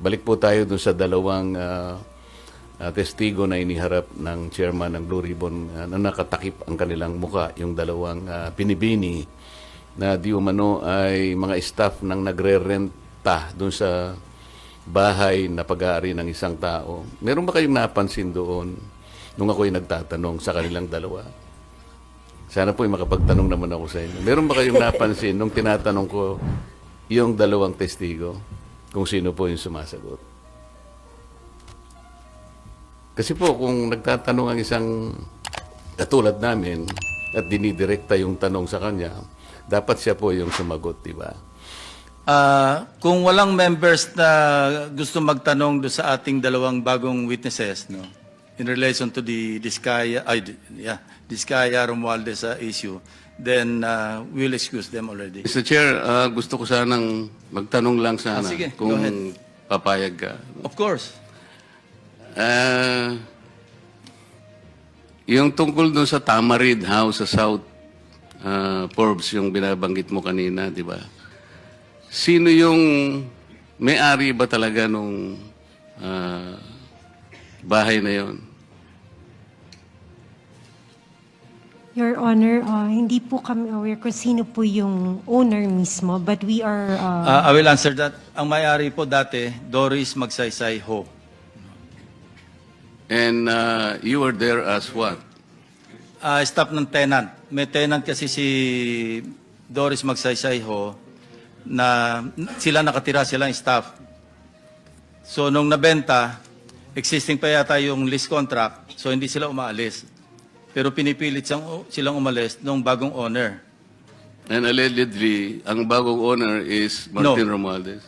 Balik po tayo dun sa dalawang testigo na iniharap ng chairman ng Blue Ribbon na nakatakip ang kanilang muka, yung dalawang pinibini na di umano ay mga staff ng nagre-renta dun sa bahay na pag-aari ng isang tao. Meron ba kayong napansin doon nung ako'y nagtatanong sa kanilang dalawa? Sana po'y makapagtanong naman ako sa inyo. Meron ba kayong napansin nung tinatanong ko yung dalawang testigo kung sino po yung sumasagot? Kasi po, kung nagtatanong ang isang katulad namin at dinidirekta yung tanong sa kanya, dapat siya po yung sumagot, di ba? Kung walang members na gusto magtanong do sa ating dalawang bagong witnesses, no, in relation to the Diskaya Romualdez issue, then we'll excuse them already. Mr. Chair, gusto ko sanang magtanong lang sana sige, kung go ahead. papayag ka. Of course. Yung tungkol dun sa Tamarid House sa South Forbes, yung binabanggit mo kanina, di ba? Sino yung may-ari ba talaga nung bahay na yon? Your Honor, hindi po kami aware kung sino po yung owner mismo, but we are... I will answer that. Ang may-ari po dati, Doris Magsaysay Ho. And you were there as what? Staff ng tenant. May tenant kasi si Doris Magsaysay Ho na sila nakatira, silang staff. So nung nabenta, existing pa yata yung lease contract, so hindi sila umaalis. Pero pinipilit silang umalis nung bagong owner. And allegedly, ang bagong owner is Martin Romualdez.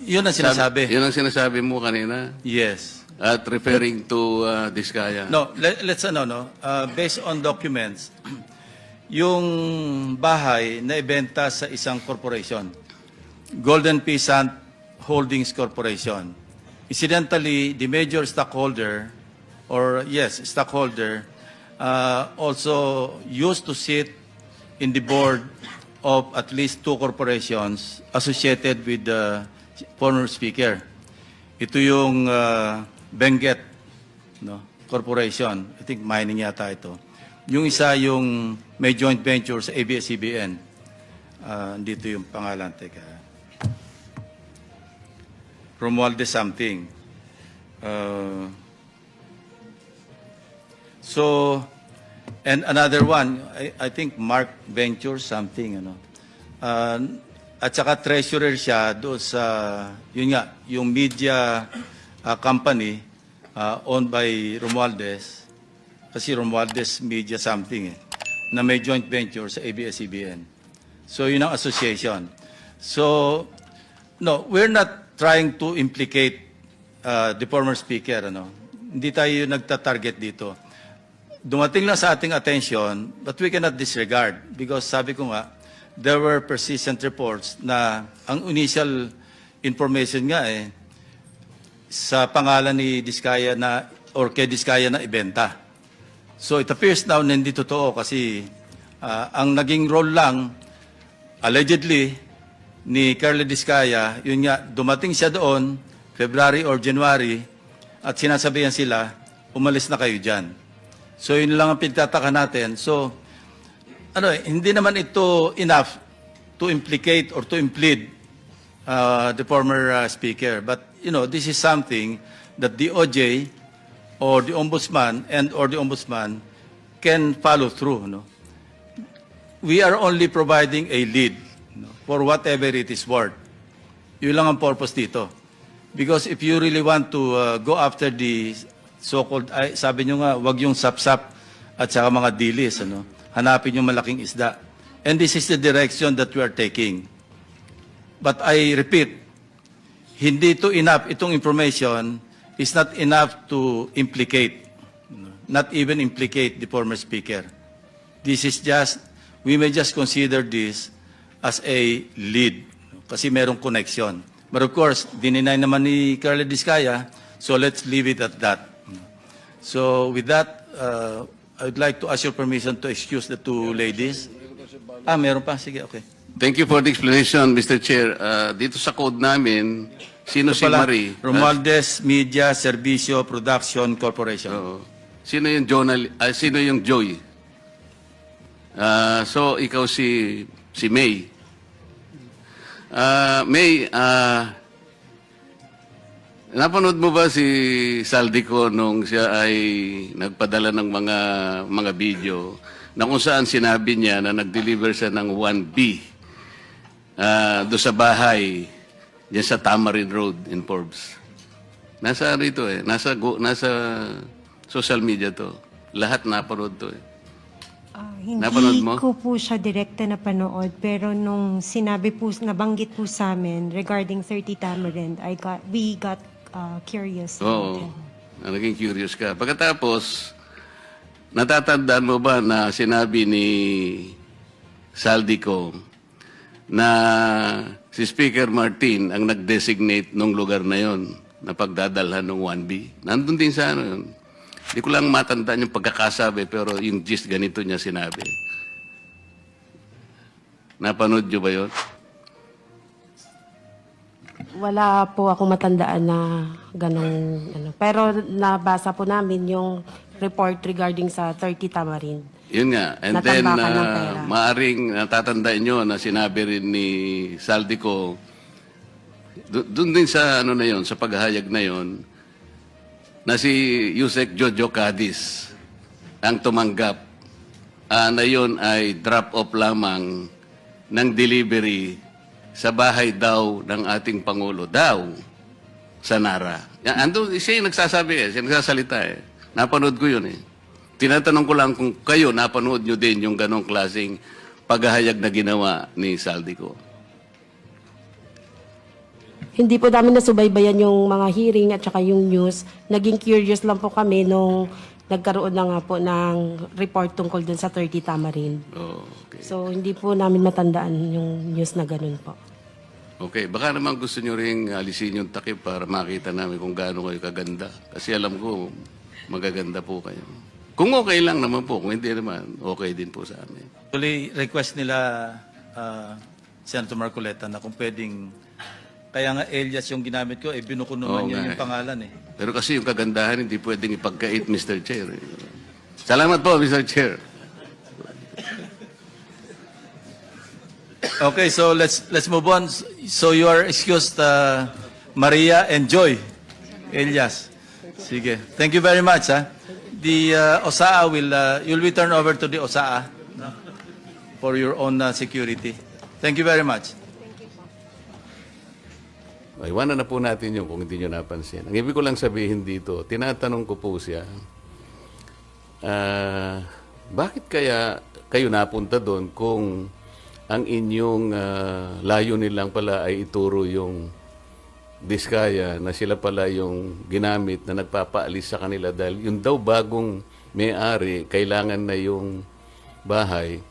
Yun ang sinasabi. Yun ang sinasabi mo kanina? Yes. At referring to Diskaya? No, let's based on documents, yung bahay na ibenta sa isang corporation, Golden Peasant Holdings Corporation. Incidentally, the major stockholder, also used to sit in the board of at least 2 corporations associated with the former speaker. Ito yung Benguet, no, Corporation. I think mining yata ito. Yung isa yung may joint venture sa ABS-CBN. Dito yung pangalan. Teka. Romualdez something. And another one, I think Mark Venture something, ano. At saka treasurer siya doon sa, yun nga, yung media company owned by Romualdez, kasi Romualdez Media something na may joint venture sa ABS-CBN. So yun ang association. So, no, we're not trying to implicate the former speaker, ano. Hindi tayo nagta-target dito. Dumating lang sa ating attention, but we cannot disregard because sabi ko nga, there were persistent reports na ang initial information nga sa pangalan ni Diskaya na or kay Diskaya na ibenta. So it appears now na hindi totoo kasi ang naging role lang allegedly ni Carla Diskaya, yun nga, dumating siya doon February or January at sinasabihan sila, umalis na kayo dyan. So yun lang ang pinagtataka natin. So hindi naman ito enough to implicate or to implead the former speaker. But this is something that the OJ or the ombudsman can follow through. No? We are only providing a lead for whatever it is worth. Yun lang ang purpose dito. Because if you really want to go after the so-called, sabi nyo nga, wag yung sap-sap at saka mga dilis, ano? Hanapin yung malaking isda. And this is the direction that we are taking. But I repeat, hindi to enough, itong information is not enough to implicate, not even implicate the former speaker. This is just, we may just consider this as a lead, kasi merong connection. But of course, dininay naman ni Carla Diskaya, so let's leave it at that. So with that, I would like to ask your permission to excuse the 2 ladies. Meron pa? Sige, okay. Thank you for the explanation, Mr. Chair. Dito sa code namin, Sino Ito si pala, Marie? Romualdez Media Servicio Production Corporation. Oo. Sino yung sino yung Joy? So ikaw si May. May, napanood mo ba si Saldico nung siya ay nagpadala ng mga video na kung saan sinabi niya na nag-deliver siya ng 1B doon sa bahay diyan sa Tamarin Road in Forbes. Nasa rito nasa social media to. Lahat napanood to Hindi Napanood mo? ko po siya direkta na panood, pero nung sinabi po, nabanggit po sa amin regarding 30 Tamarind, we got curious. Oo. Naging curious ka. Pagkatapos, natatandaan mo ba na sinabi ni Saldico na si Speaker Martin ang nag-designate nung lugar na yon na pagdadalhan ng 1B? Nandun din sa ano yun. Hindi ko lang matandaan yung pagkakasabi, pero yung gist ganito niya sinabi. Napanood niyo ba yun? Wala po ako matandaan na ganong ano. Pero nabasa po namin yung report regarding sa 30 Tamarind. Yun nga. And then, Natambakan ng pera. maaring natatandaan nyo na sinabi rin ni Saldico, doon din sa ano na yon, sa paghahayag na yon, na si Yusek Jojo Cadiz ang tumanggap na yon ay drop-off lamang ng delivery sa bahay daw ng ating Pangulo daw sa Nara. Ando, siya yung nagsasabi siya nagsasalita Napanood ko yun Tinatanong ko lang kung kayo napanood nyo din yung ganong klaseng paghahayag na ginawa ni Saldico. Hindi po namin nasubaybayan yung mga hearing at saka yung news. Naging curious lang po kami nung nagkaroon na nga po ng report tungkol dun sa 30 Tamarind. Oh, okay. So, hindi po namin matandaan yung news na ganun po. Okay, baka naman gusto nyo rin alisin yung takip para makita namin kung gaano kayo kaganda. Kasi alam ko, magaganda po kayo. Kung okay lang naman po, kung hindi naman, okay din po sa amin. Actually, request nila Senator Marcoleta na kung pwedeng, kaya nga Elias yung ginamit ko, binuko naman Oo niya nga yung pangalan Pero kasi yung kagandahan, hindi pwedeng ipagkait, Mr. Chair. Salamat po, Mr. Chair. Okay, so let's move on. So you are excused, Maria and Joy. Elias. Sige. Thank you very much. The OSAA you'll be turned over to the OSAA for your own security. Thank you very much. Iwanan na po natin yun kung hindi nyo napansin. Ang ibig ko lang sabihin dito, tinatanong ko po siya, bakit kaya kayo napunta doon kung ang inyong layunin lang pala ay ituro yung Diskaya na sila pala yung ginamit na nagpapaalis sa kanila dahil yung daw bagong may-ari, kailangan na yung bahay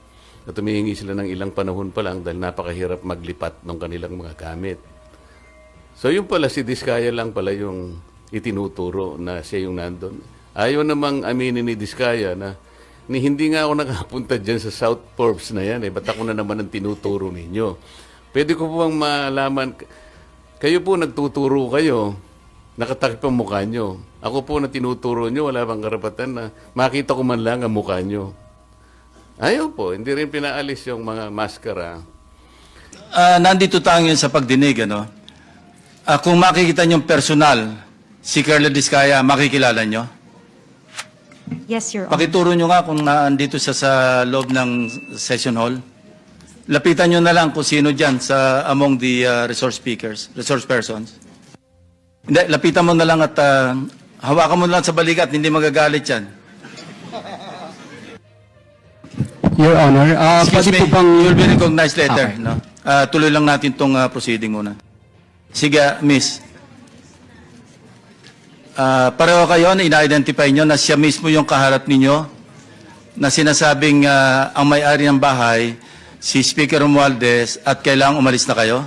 na tumihingi sila ng ilang panahon pa lang dahil napakahirap maglipat ng kanilang mga gamit. So yung pala si Diskaya lang pala yung itinuturo na siya yung nandun. Ayaw namang aminin ni Diskaya na hindi nga ako nakapunta dyan sa South Forbes na yan ba't ako na naman ang tinuturo ninyo? Pwede ko po bang malaman, kayo po nagtuturo kayo, nakatakip ang mukha nyo. Ako po na tinuturo nyo, wala bang karapatan na makita ko man lang ang mukha nyo. Ayaw po, hindi rin pinaalis yung mga maskara. Nandito tayo ngayon sa pagdinig, kung makikita niyong personal, si Carla Diskaya, makikilala niyo? Yes, Your Honor. Pakituro niyo nga kung naandito siya sa loob ng session hall. Lapitan niyo na lang kung sino dyan among the resource persons. Hindi, lapitan mo na lang at hawakan mo na lang sa balikat, hindi magagalit yan. Your Honor, Excuse me, pwede po bang... you'll be recognized later. Okay. No? Tuloy lang natin itong proceeding muna. Sige, miss. Pareho kayo na ina-identify nyo na siya mismo yung kaharap ninyo na sinasabing ang may-ari ng bahay, si Speaker Romualdez, at kailangang umalis na kayo?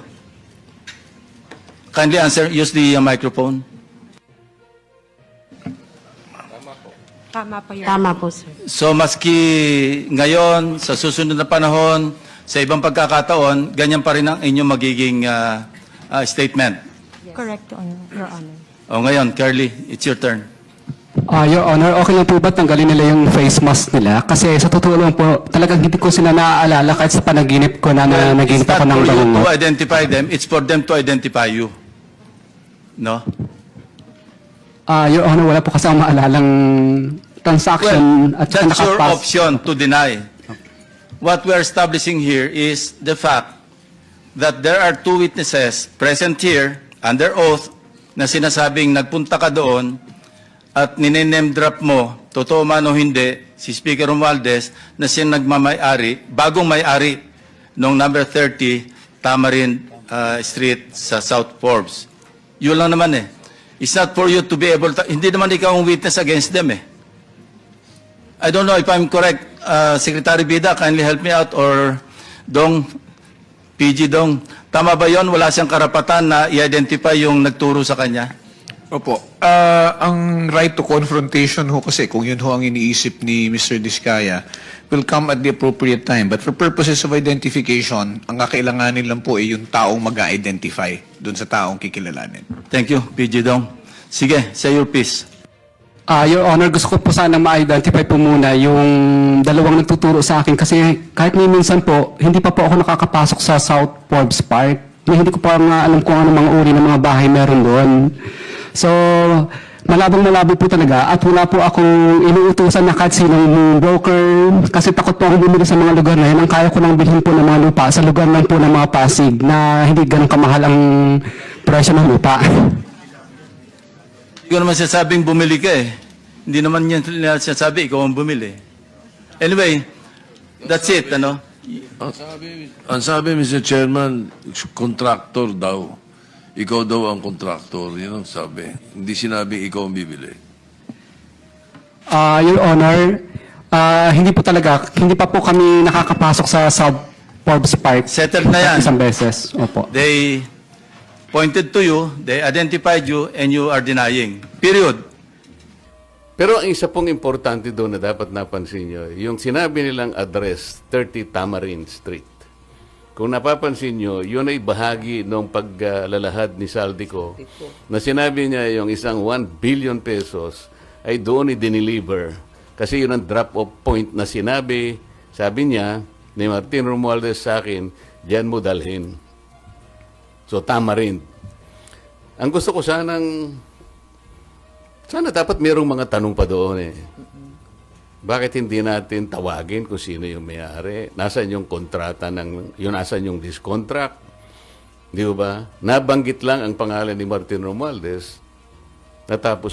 Kindly answer, use the microphone. Tama po, Your Honor. Tama po, sir. So maski ngayon, sa susunod na panahon, sa ibang pagkakataon, ganyan pa rin ang inyong magiging statement. correct, Your Honor. O ngayon, Carly, it's your turn. Your Honor, okay lang po ba tanggalin nila yung face mask nila? Kasi sa totoo lang po, talagang hindi ko sila naaalala kahit sa panaginip ko na naginip It's ako not ng for you to bangungot. identify them, it's for them to identify you. No? Your Honor, wala po kasi akong maalalang transaction at saka That's your nakapas. option to deny. What we're establishing here is the fact that there are two witnesses present here under oath na sinasabing nagpunta ka doon at nine-name drop mo, totoo man o hindi, si Speaker Romualdez na siya nagmamay-ari, bagong may-ari noong number 30 Tamarind Street sa South Forbes. Yun lang naman eh. It's not for you to be able to, hindi naman ikaw ang witness against them eh. I don't know if I'm correct, Secretary Bida, kindly help me out, or Dong, PG Dong. Tama ba yon? Wala siyang karapatan na i-identify yung nagturo sa kanya? Opo. Ang right to confrontation ho kasi, kung yun ho ang iniisip ni Mr. Diskaya, will come at the appropriate time. But for purposes of identification, ang kakailanganin lang po ay yung taong mag-identify dun sa taong kikilalanin. Thank you, PG Dong. Sige, say your piece. Your Honor, gusto ko po sana ma-identify po muna yung dalawang nagtuturo sa akin kasi kahit minsan po, hindi pa po ako nakakapasok sa South Forbes Park. Hindi ko pa nga alam kung ano mga uri ng mga bahay meron doon. So, malabong-malabo po talaga at wala po akong inuutusan na kahit sinong broker kasi takot po akong bumili sa mga lugar na yun. Ang kaya ko lang bilhin po ng mga lupa sa lugar lang po ng mga Pasig na hindi ganun kamahal ang presyo ng lupa. Hindi ko naman sasabing bumili ka eh. Hindi naman yan sinasabi, ikaw ang bumili. Anyway, that's it, ano? Ang sabi, Mr. Chairman, contractor daw. Ikaw daw ang contractor. Yan ang sabi. Hindi sinabi ikaw ang bibili. Your Honor, hindi po talaga, hindi pa po kami nakakapasok sa South Forbes Park. Settled na yan. Isang beses. Opo. They pointed to you, they identified you, and you are denying. Period. Pero ang isa pong importante doon na dapat napansin nyo, yung sinabi nilang address, 30 Tamarind Street. Kung napapansin nyo, yun ay bahagi ng paglalahad ni Saldico na sinabi niya yung isang 1 billion pesos ay doon i-deliver. Kasi yun ang drop-off point na sinabi, sabi niya, ni Martin Romualdez sa akin, diyan mo dalhin. So, Tamarind. Ang gusto ko sana dapat mayroong mga tanong pa doon eh. Bakit hindi natin tawagin kung sino yung may-ari? Nasaan yung kontrata nasaan yung discontract? Di ba? Nabanggit lang ang pangalan ni Martin Romualdez, natapos